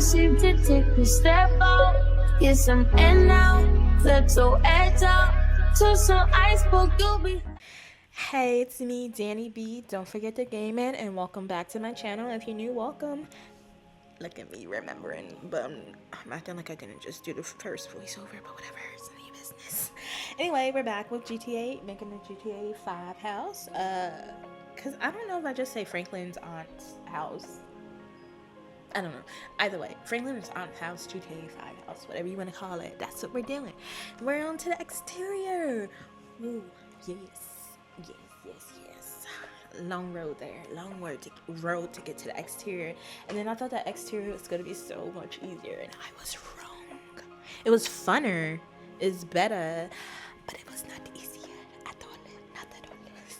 seem to take a step out. Get some air now, let your edge out. To some iceberg, you'll be. Hey, it's me, Danny B. Don't forget to game in and welcome back to my channel. If you're new, welcome. Look at me remembering, but I'm acting like I didn't just do the first voiceover, but whatever, it's none of your business. Anyway, we're back with GTA, making the GTA 5 house. Cause I don't know if I just say Franklin's aunt's house. I don't know. Either way, Franklin's aunt's house, GTA 5 house, whatever you want to call it. That's what we're doing. We're on to the exterior. Ooh, yes. Yes. Long road there. Long road to get to the exterior. And then I thought the exterior was going to be so much easier. And I was wrong. It was funner. It's better. But it was not easier at all. Not at all.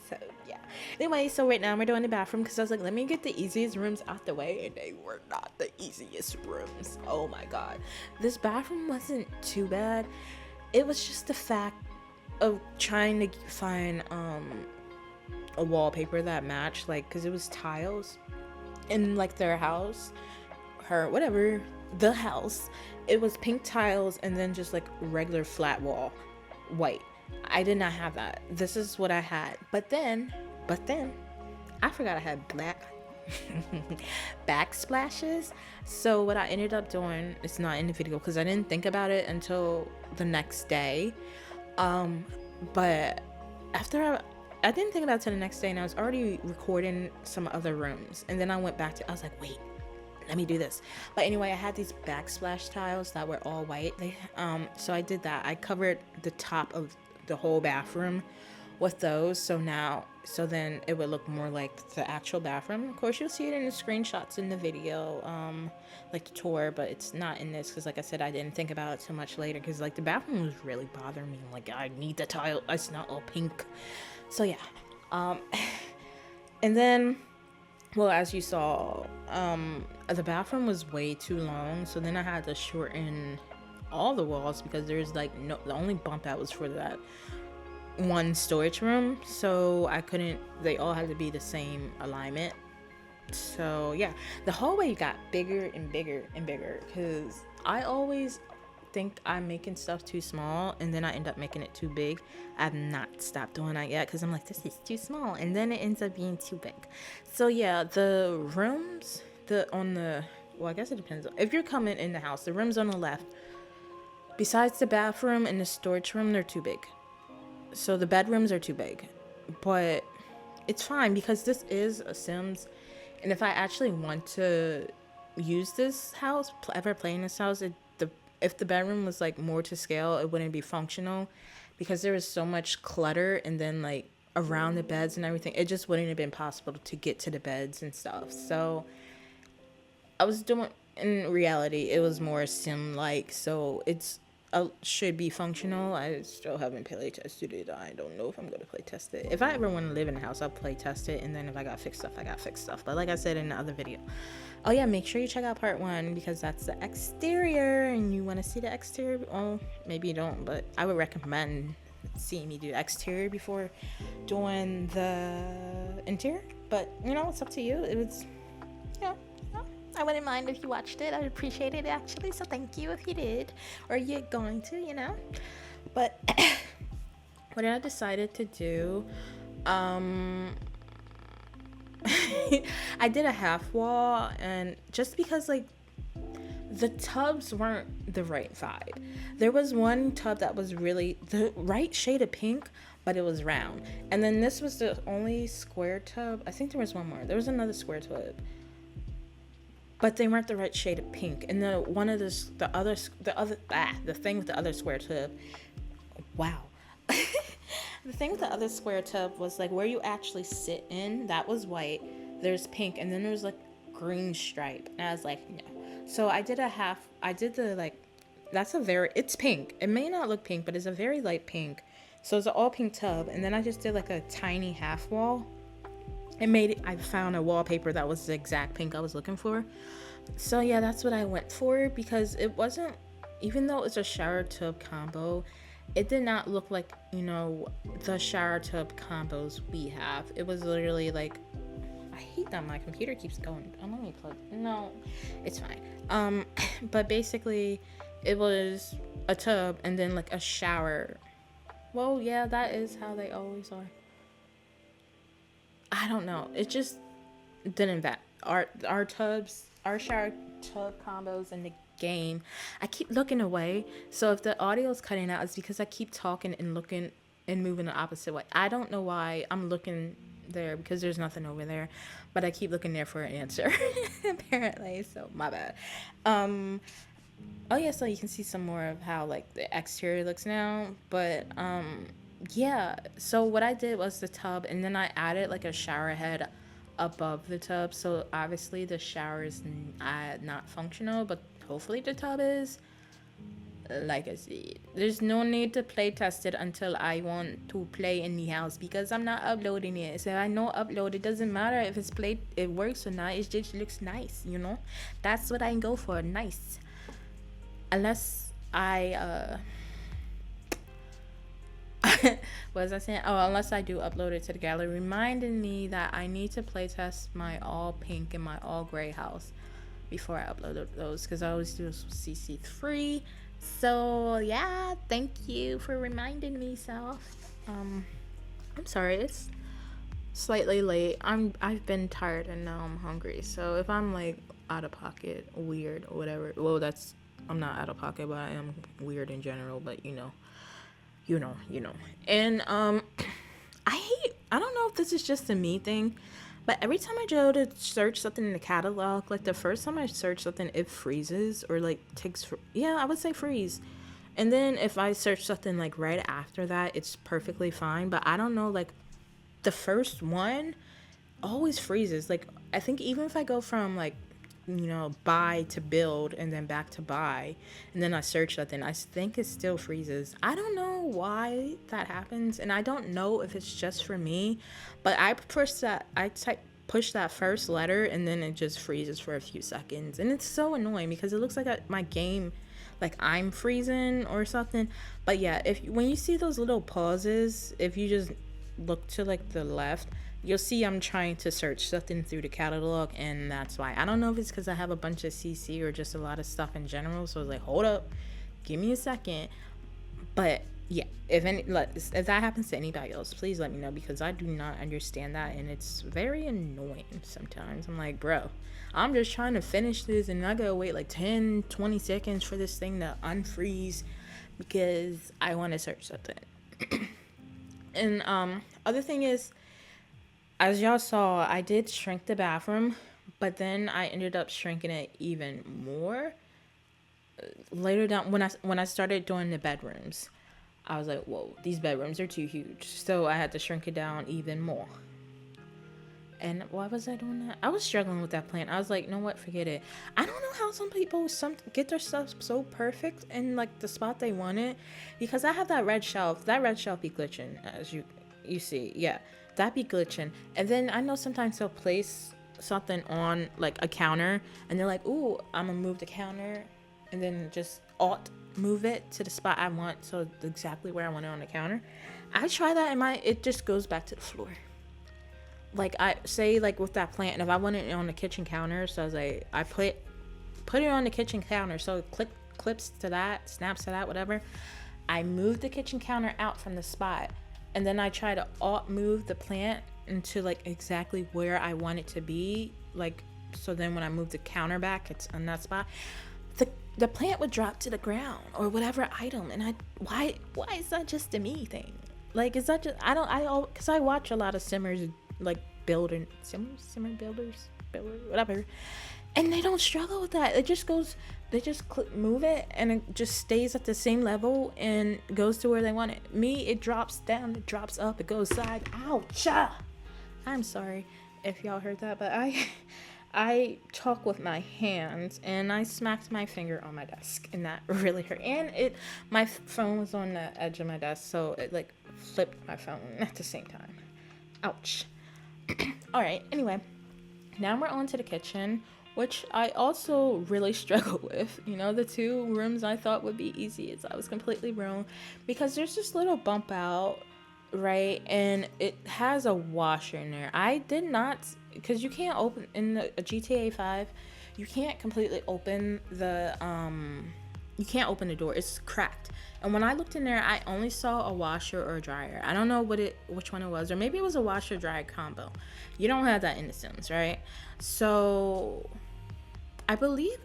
So, yeah. Anyway, so right now we're doing the bathroom because I was like, let me get the easiest rooms out the way. And they were not the easiest rooms. Oh, my God. This bathroom wasn't too bad. It was just the fact of trying to find a wallpaper that matched, like, because it was tiles in like their house, the house, it was pink tiles and then just like regular flat wall white. I did not have that. This is what I had, but then I forgot I had black backsplashes. So what I ended up doing, it's not in the video because I didn't think about it until the next day. But after I didn't think about it till the next day, and I was already recording some other rooms, and then I went back to, I was like, wait, let me do this. Then I had these backsplash tiles that were all white. So I did that. I covered the top of the whole bathroom with those, so then it would look more like the actual bathroom. Of course, you'll see it in the screenshots in the video, like the tour, but it's not in this because, like I said, I didn't think about it so much later because, like, the bathroom was really bothering me. Like, I need the tile. It's not all pink. So yeah, and then, well, as you saw, the bathroom was way too long, so then I had to shorten all the walls because there's like the only bump out was for that one storage room, so they all had to be the same alignment. So yeah, the hallway got bigger and bigger and bigger because I always think I'm making stuff too small and then I end up making it too big. I've not stopped doing that yet because I'm like, this is too small, and then it ends up being too big. So yeah, the rooms, well, I guess it depends. If you're coming in the house, the rooms on the left, besides the bathroom and the storage room, they're too big. So the bedrooms are too big, but it's fine because this is a Sims, and if I actually want to use this house, ever play in this house, if the bedroom was like more to scale, it wouldn't be functional because there was so much clutter and then like around the beds and everything, it just wouldn't have been possible to get to the beds and stuff. So in reality, it was more Sim-like, so it's should be functional. I still haven't play tested it. I don't know if I'm gonna play test it. If I ever want to live in a house, I'll play test it, and then if I got fixed stuff, I got fixed stuff. But like I said in the other video, oh yeah, make sure you check out part 1 because that's the exterior, and you want to see the exterior. Oh, maybe you don't, but I would recommend seeing me do the exterior before doing the interior. But you know, it's up to you. It was, yeah. I wouldn't mind if you watched it. I'd appreciate it, actually, so thank you if you did, or you're going to, you know. But what I decided to do, I did a half wall, and just because, like, the tubs weren't the right vibe. There was one tub that was really the right shade of pink, but it was round, and then this was the only square tub. I think there was one more. There was another square tub, but they weren't the right shade of pink. And the thing with the other square tub, wow. The thing with the other square tub was like where you actually sit in, that was white. There's pink, and then there's like green stripe. And I was like, no. So I did it's pink. It may not look pink, but it's a very light pink. So it's an all pink tub. And then I just did like a tiny half wall. I found a wallpaper that was the exact pink I was looking for. So yeah, that's what I went for because it wasn't, even though it's a shower tub combo, it did not look like, you know, the shower tub combos we have. It was literally like, I hate that my computer keeps going. I'm only plug. No, it's fine. But basically, it was a tub and then like a shower. Well, yeah, that is how they always are. I don't know. It just didn't that our tubs, our shower tub combos in the game. I keep looking away, so if the audio is cutting out, it's because I keep talking and looking and moving the opposite way. I don't know why I'm looking there because there's nothing over there, but I keep looking there for an answer apparently. So my bad. Oh yeah, so you can see some more of how like the exterior looks now, but yeah. So what I did was the tub, and then I added like a shower head above the tub. So obviously the shower is not functional, but hopefully the tub is. Like I said, there's no need to play test it until I want to play in the house because I'm not uploading it. So I know upload, it doesn't matter if it's played, it works or not. It just looks nice, you know. That's what I go for, nice. Unless I what was I saying? Oh, unless I do upload it to the gallery, reminding me that I need to play test my all pink and my all gray house before I upload those because I always do CC3. So yeah, thank you for reminding me, self. I'm sorry, it's slightly late. I've been tired and now I'm hungry. So if I'm like out of pocket, weird or whatever, well, that's I'm not out of pocket, but I am weird in general. But you know. And I don't know if this is just a me thing, but every time I go to search something in the catalog, like the first time I search something, it freezes or like I would say freeze. And then if I search something like right after that, it's perfectly fine. But I don't know, like the first one always freezes. Like I think even if I go from like, buy to build and then back to buy, and then I search something, I think it still freezes. I don't know why that happens, and I don't know if it's just for me, but I push that first letter and then it just freezes for a few seconds, and it's so annoying because it looks like my game, like I'm freezing or something. But yeah, when you see those little pauses, if you just look to like the left, you'll see I'm trying to search something through the catalog, and that's why. I don't know if it's because I have a bunch of CC or just a lot of stuff in general, so I was like, hold up, give me a second. But yeah, if that happens to anybody else, please let me know because I do not understand that, and it's very annoying sometimes. I'm like, bro, I'm just trying to finish this and I gotta wait like 10-20 seconds for this thing to unfreeze because I want to search something. And other thing is, as y'all saw, I did shrink the bathroom, but then I ended up shrinking it even more later down when I started doing the bedrooms. I was like, whoa, these bedrooms are too huge. So I had to shrink it down even more. And why was I doing that? I was struggling with that plan. I was like, you know what? Forget it. I don't know how some people get their stuff so perfect in like the spot they want it, because I have that red shelf. That red shelf be glitching, as you see. Yeah. That be glitching. And then I know sometimes they'll place something on like a counter and they're like, ooh, I'm gonna move the counter, and then just alt move it to the spot I want, so exactly where I want it on the counter. I try that and it just goes back to the floor. Like I say, like with that plant, and if I want it on the kitchen counter, so I was like, I put it on the kitchen counter, so it clips to that, snaps to that, whatever. I move the kitchen counter out from the spot, and then I try to alt move the plant into like exactly where I want it to be. Like, so then when I move the counter back, it's on that spot. The plant would drop to the ground or whatever item. And why is that just a me thing? Like, is that just, cause I watch a lot of simmers, like simmer builders, whatever. And they don't struggle with that. It just goes, they just move it and it just stays at the same level and goes to where they want it. Me, it drops down, it drops up, it goes side. Ouch! I'm sorry if y'all heard that, but I talk with my hands and I smacked my finger on my desk and that really hurt. And my phone was on the edge of my desk, so it like flipped my phone at the same time. Ouch. All right, anyway, now we're on to the kitchen, which I also really struggle with. The two rooms I thought would be easy, I was completely wrong, because there's this little bump out, right? And it has a washer in there. I did not because you can't open in a GTA 5, you can't completely open the you can't open the door. It's cracked. And when I looked in there, I only saw a washer or a dryer. I don't know which one it was, or maybe it was a washer dryer combo. You don't have that in the Sims, right? So I believe,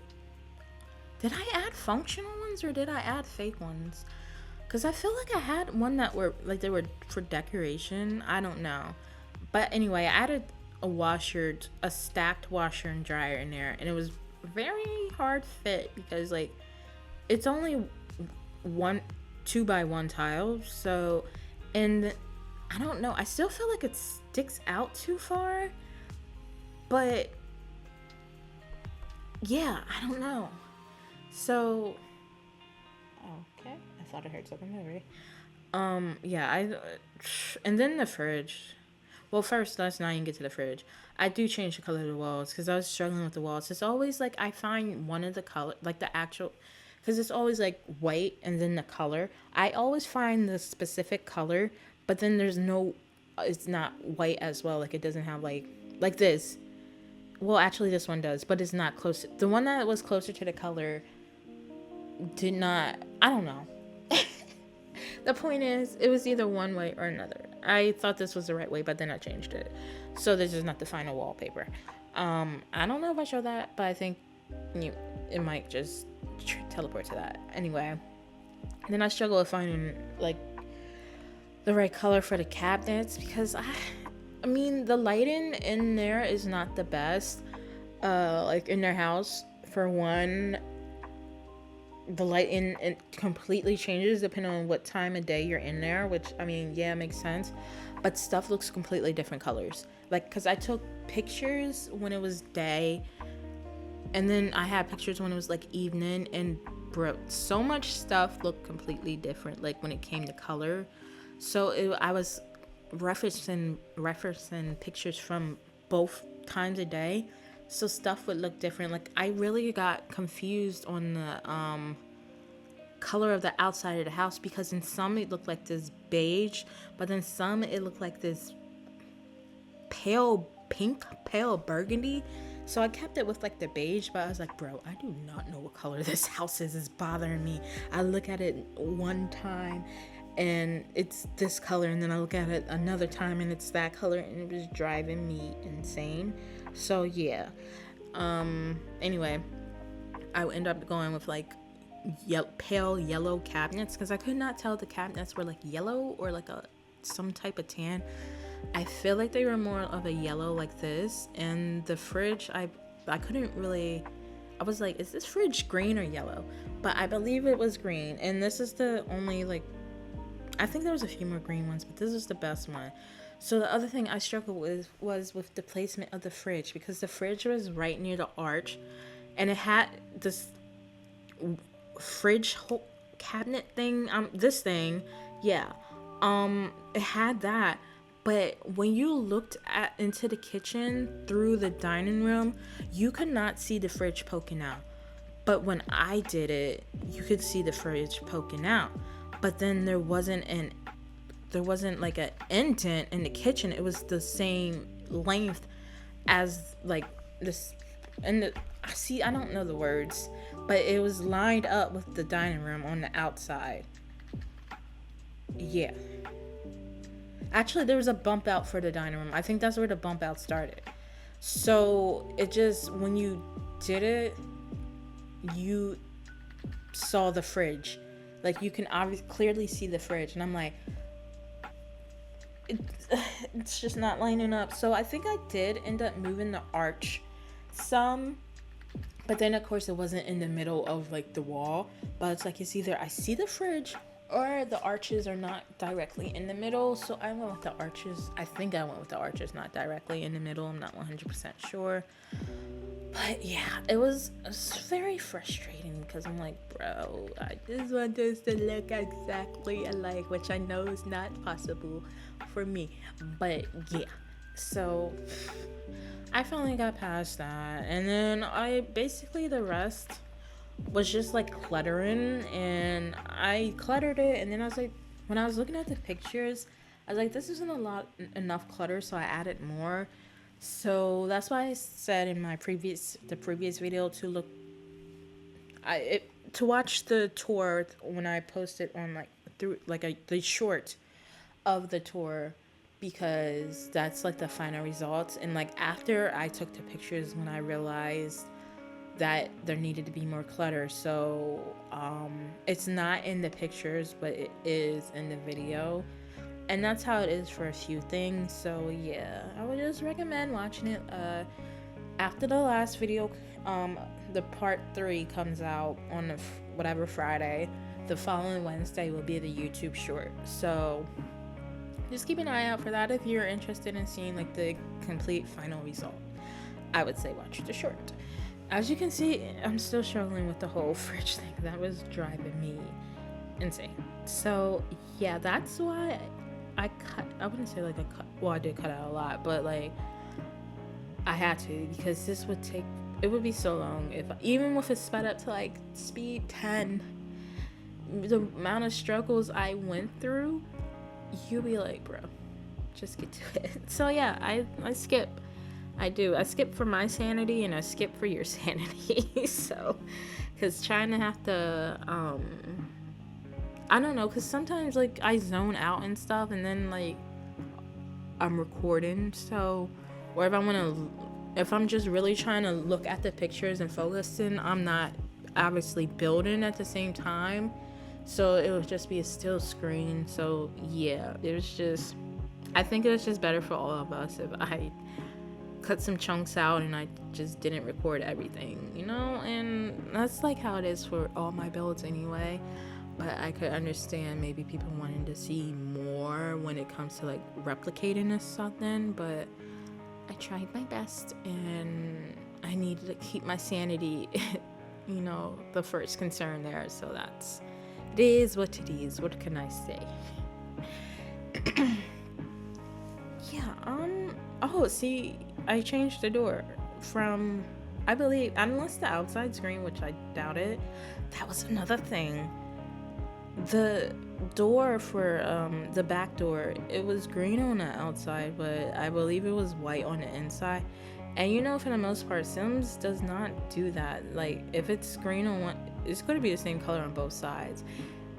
did I add functional ones or did I add fake ones? Because I feel like I had one that were like they were for decoration. I don't know. But anyway, I added a stacked washer and dryer in there, and it was very hard fit because like it's only 2x1 tile. So, and I don't know. I still feel like it sticks out too far. But yeah, I don't know. So, okay, I thought I heard something already. Yeah, and then the fridge. Well, first, let's not even get to the fridge. I do change the color of the walls because I was struggling with the walls. It's always like I find one of the color, like the actual, because it's always like white and then the color. I always find the specific color, but then there's no, it's not white as well. Like it doesn't have like this. Well, actually, this one does, but it's not close. The one that was closer to the color did not. I don't know. The point is, it was either one way or another. I thought this was the right way, but then I changed it. So this is not the final wallpaper. I don't know if I showed that, but I think it might just teleport to that. Anyway, then I struggle with finding like the right color for the cabinets because I mean the lighting in there is not the best. Like in their house, for one, the lighting it completely changes depending on what time of day you're in there, which I mean, yeah, it makes sense, but stuff looks completely different colors. Like, because I took pictures when it was day, and then I had pictures when it was like evening, and bro, so much stuff looked completely different, like when it came to color. So I was referencing pictures from both times of day, so stuff would look different. Like I really got confused on the color of the outside of the house, because in some it looked like this beige, but then some it looked like this pale pink, pale burgundy. So I kept it with like the beige, but I was like, bro, I do not know what color this house is. It's bothering me. I look at it one time and it's this color, and then I look at it another time and it's that color, and it was driving me insane. So yeah. Anyway, I would end up going with like pale yellow cabinets because I could not tell if the cabinets were like yellow or like some type of tan. I feel like they were more of a yellow like this. And the fridge, I couldn't really, I was like, is this fridge green or yellow? But I believe it was green, and this is the only like, I think there was a few more green ones, but this is the best one. So the other thing I struggled with was with the placement of the fridge, because the fridge was right near the arch, and it had this fridge cabinet thing, this thing, yeah, it had that. But when you looked into the kitchen through the dining room, you could not see the fridge poking out. But when I did it, you could see the fridge poking out. But then there wasn't like an indent in the kitchen. It was the same length as like this. And I don't know the words, but it was lined up with the dining room on the outside. Yeah. Actually, there was a bump out for the dining room. I think that's where the bump out started. So it just, when you did it, you saw the fridge. Like you can obviously clearly see the fridge. And I'm like, it's just not lining up. So I think I did end up moving the arch some. But then of course it wasn't in the middle of like the wall. But it's like, it's either I see the fridge or the arches are not directly in the middle. So I went with the arches. I think I went with the arches not directly in the middle. I'm not 100% sure. But yeah, it was very frustrating because I'm like, bro, I just want this to look exactly alike, which I know is not possible for me. But yeah, so I finally got past that. And then the rest was just like cluttering, and I cluttered it. And then I was like, when I was looking at the pictures, I was like, this isn't enough clutter, so I added more. So that's why I said in the previous video to look, to watch the tour when I posted on like through like the short of the tour, because that's like the final results. And like after I took the pictures, when I realized that there needed to be more clutter, so it's not in the pictures but it is in the video, and that's how it is for a few things. So yeah, I would just recommend watching it after the last video. The part 3 comes out on whatever Friday. The following Wednesday will be the YouTube short, so just keep an eye out for that if you're interested in seeing like the complete final result. I would say watch the short. As you can see, I'm still struggling with the whole fridge thing. That was driving me insane. So yeah, that's why I wouldn't say like I did cut out a lot, but like I had to, because this would take, it would be so long if, even with it sped up to like speed 10, the amount of struggles I went through, you'll be like, bro, just get to it. So yeah, I skip. I skip for my sanity, and I skip for your sanity. So, because trying to have to, I don't know, because sometimes like I zone out and stuff, and then like I'm recording, so, or if I'm just really trying to look at the pictures and focusing, I'm not obviously building at the same time, so it would just be a still screen. So yeah, I think it was just better for all of us if I cut some chunks out and I just didn't record everything, and that's like how it is for all my builds anyway. But I could understand maybe people wanting to see more when it comes to like replicating or something, but I tried my best, and I needed to keep my sanity the first concern there. So it is what it is. What can I say? Yeah, oh, see, I changed the door from, I believe, unless the outside screen, which I doubt it. That was another thing. The door for the back door, it was green on the outside, but I believe it was white on the inside. And for the most part, Sims does not do that. Like, if it's green on one, it's going to be the same color on both sides,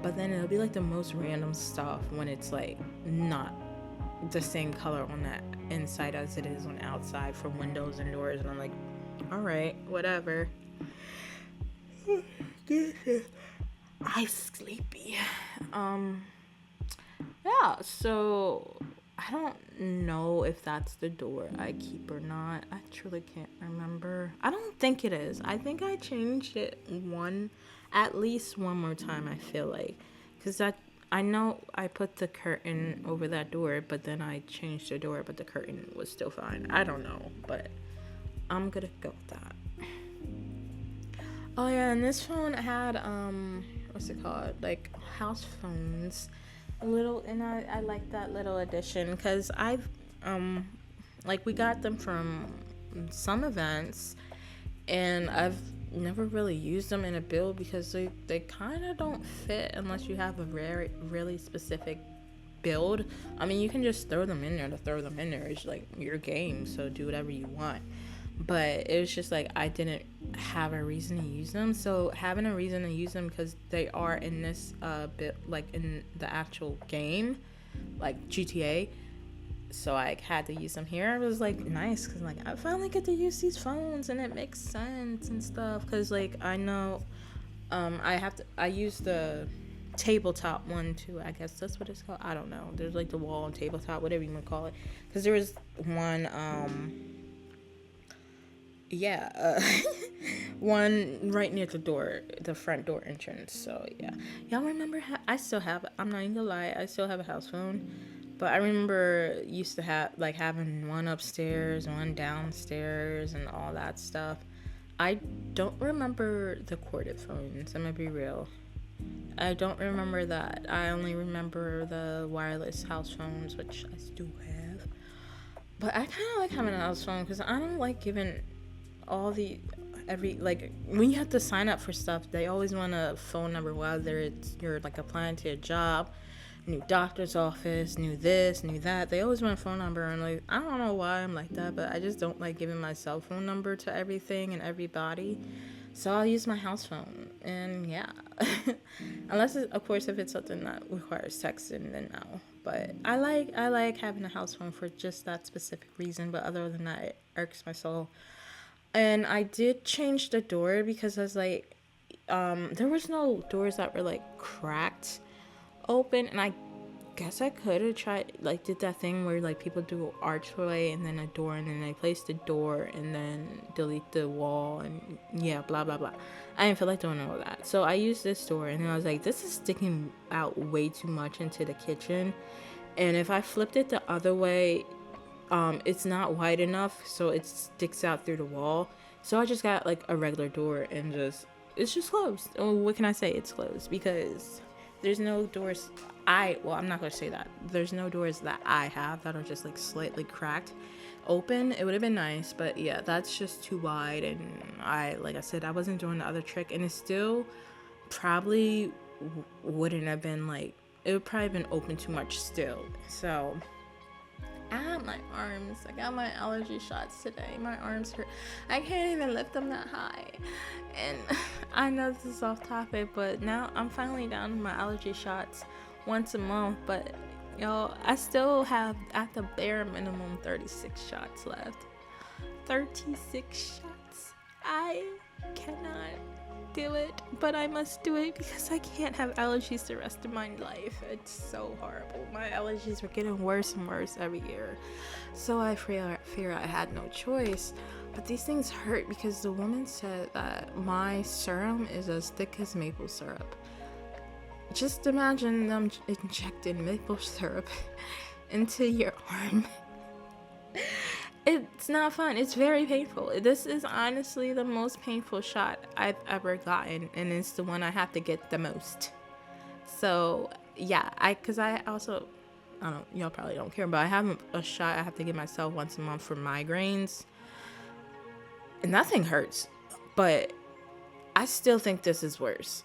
but then it'll be like the most random stuff when it's like not the same color on that inside as it is on the outside for windows and doors. And I'm like, all right, whatever. I'm sleepy. Yeah, so I don't know if that's the door I keep or not. I truly can't remember. I don't think it is. I think I changed it at least one more time, I feel like, because I know I put the curtain over that door, but then I changed the door, but the curtain was still fine. I don't know, but I'm gonna go with that. Oh yeah, and this phone had what's it called? Like house phones. And I like that little addition, because I've like we got them from some events, and I've never really used them in a build because they kind of don't fit unless you have a really specific build. I mean, you can just throw them in there to throw them in there. It's like your game, so do whatever you want. But it was just like I didn't have a reason to use them. So having a reason to use them, because they are in this bit, like in the actual game, like GTA, so I had to use them here. It was like nice, because like I finally get to use these phones and it makes sense and stuff, because like I know I use the tabletop one too, I guess that's what it's called. I don't know, there's like the wall and tabletop, whatever you want to call it, because there was one one right near the front door entrance. So yeah, y'all remember I still have, I'm not even gonna lie, I still have a house phone, but I remember used to have like having one upstairs, one downstairs, and all that stuff. I don't remember the corded phones, I'm gonna be real. I don't remember that. I only remember the wireless house phones, which I still have. But I kind of like having a house phone, because I don't like giving like when you have to sign up for stuff, they always want a phone number, whether it's you're like applying to a job, new doctor's office, new this, new that. They always want a phone number, and like, I don't know why I'm like that, but I just don't like giving my cell phone number to everything and everybody. So I'll use my house phone, and yeah. Unless of course if it's something that requires texting, then no. But I like having a house phone for just that specific reason. But other than that, it irks my soul. And I did change the door because I was like, there was no doors that were like cracked open, and I guess I could have tried, like, did that thing where like people do archway and then a door, and then they place the door and then delete the wall, and yeah, blah blah blah. I didn't feel like doing all that, so I used this door, and then I was like, this is sticking out way too much into the kitchen, and if I flipped it the other way, it's not wide enough, so it sticks out through the wall. So I just got like a regular door, and it's just closed. Oh, what can I say? It's closed because there's no doors. I'm not gonna say that. There's no doors that I have that are just like slightly cracked open. It would have been nice, but yeah, that's just too wide, and like I said, I wasn't doing the other trick, and it still probably wouldn't have been like, it would probably have been open too much still. So my arms, I got my allergy shots today. My arms hurt. I can't even lift them that high. And I know this is off topic, but now I'm finally down to my allergy shots once a month. But y'all, I still have at the bare minimum 36 shots left. 36 shots. I cannot do it, but I must do it because I can't have allergies the rest of my life. It's so horrible. My allergies were getting worse and worse every year, so I fear I had no choice. But these things hurt because the woman said that my serum is as thick as maple syrup. Just imagine them injecting maple syrup into your arm. It's not fun. It's very painful. This is honestly the most painful shot I've ever gotten, and it's the one I have to get the most. So yeah, because I also, I don't, y'all probably don't care, but I have a shot I have to give myself once a month for migraines, and that thing hurts. But I still think this is worse.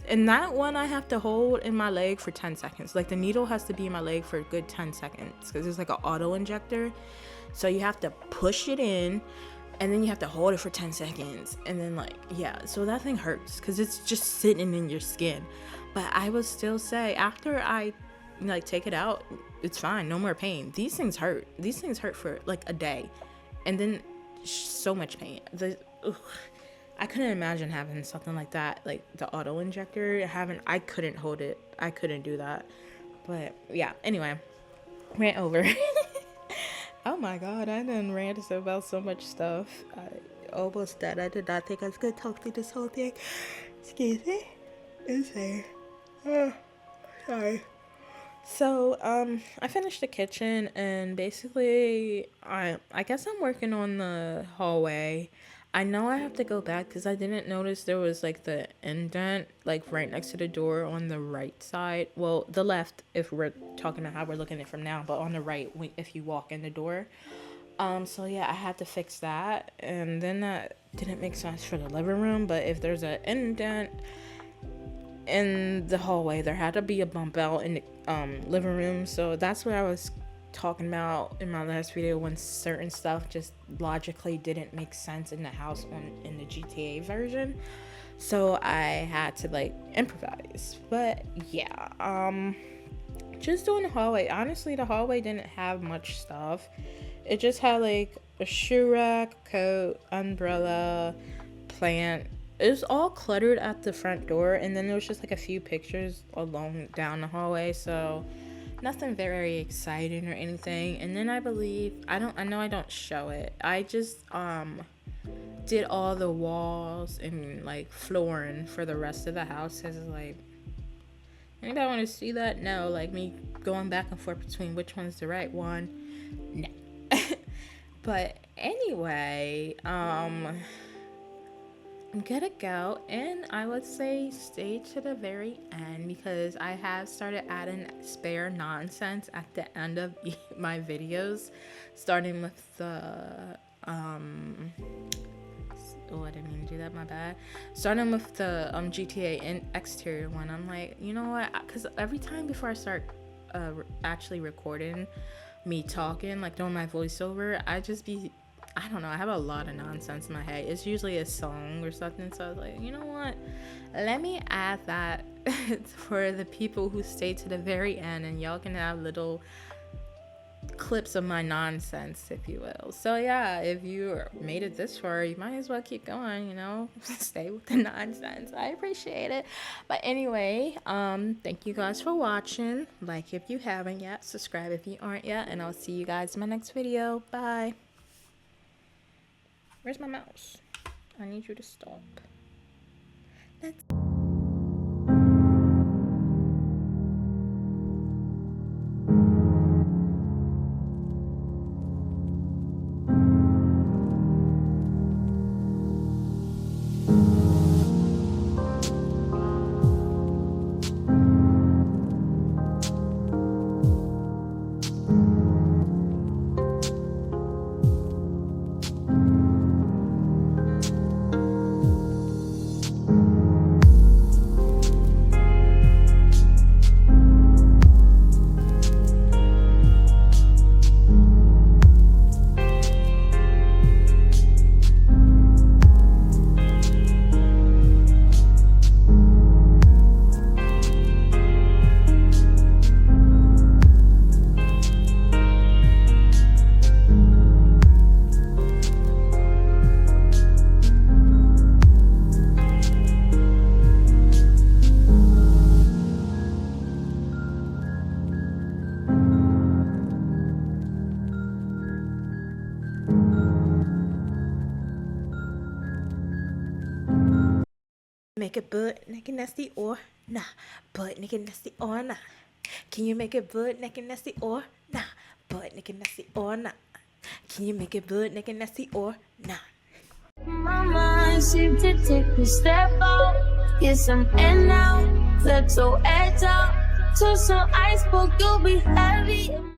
And that one I have to hold in my leg for 10 seconds. Like the needle has to be in my leg for a good 10 seconds because it's like an auto injector. So you have to push it in, and then you have to hold it for 10 seconds. And then like, yeah, so that thing hurts because it's just sitting in your skin. But I would still say after I like take it out, it's fine, no more pain. These things hurt. These things hurt for like a day, and then so much pain. I couldn't imagine having something like that, like the auto injector. I couldn't hold it. I couldn't do that. But yeah, anyway, rant over. Oh my god, I done ranted about so much stuff. I almost dead. I did not think I was gonna talk through this whole thing. Excuse me. Insane. Oh, sorry. So, I finished the kitchen, and basically, I guess I'm working on the hallway. I know I have to go back because I didn't notice there was like the indent like right next to the door on the right side. Well, the left if we're talking about how we're looking at it from now, but on the right if you walk in the door. So yeah, I had to fix that, and then that didn't make sense for the living room. But if there's an indent in the hallway, there had to be a bump out in the living room. So that's what I was talking about in my last video, when certain stuff just logically didn't make sense in the house in the GTA version. So I had to like improvise. But yeah, just doing the hallway. Honestly, the hallway didn't have much stuff. It just had like a shoe rack, coat, umbrella, plant. It was all cluttered at the front door, and then there was just like a few pictures along down the hallway. So nothing very exciting or anything. And then I know I don't show it. I just did all the walls and like flooring for the rest of the house. Cause like, anybody want to see that? No, like me going back and forth between which one's the right one. No. But anyway, I'm gonna go, and I would say stay to the very end because I have started adding spare nonsense at the end of my videos, starting with the I didn't mean to do that, my bad. Starting with the GTA exterior one. I'm like, you know what, because every time before I start actually recording me talking, like doing my voiceover, I don't know, I have a lot of nonsense in my head. It's usually a song or something, so I was like, you know what, let me add that for the people who stay to the very end, and y'all can have little clips of my nonsense, if you will. So yeah, if you made it this far, you might as well keep going, you know. Stay with the nonsense. I appreciate it. But anyway, thank you guys for watching. Like if you haven't yet, subscribe if you aren't yet, and I'll see you guys in my next video. Bye. Where's my mouse? I need you to stop. That's make it butt naked nasty or nah, butt naked nasty or nah. Can you make it butt naked nasty or nah, butt naked nasty or nah? Can you make it butt naked nasty or nah? My mind seemed to take a step out, get some air now, let your edge out, to some iceberg, you'll be heavy.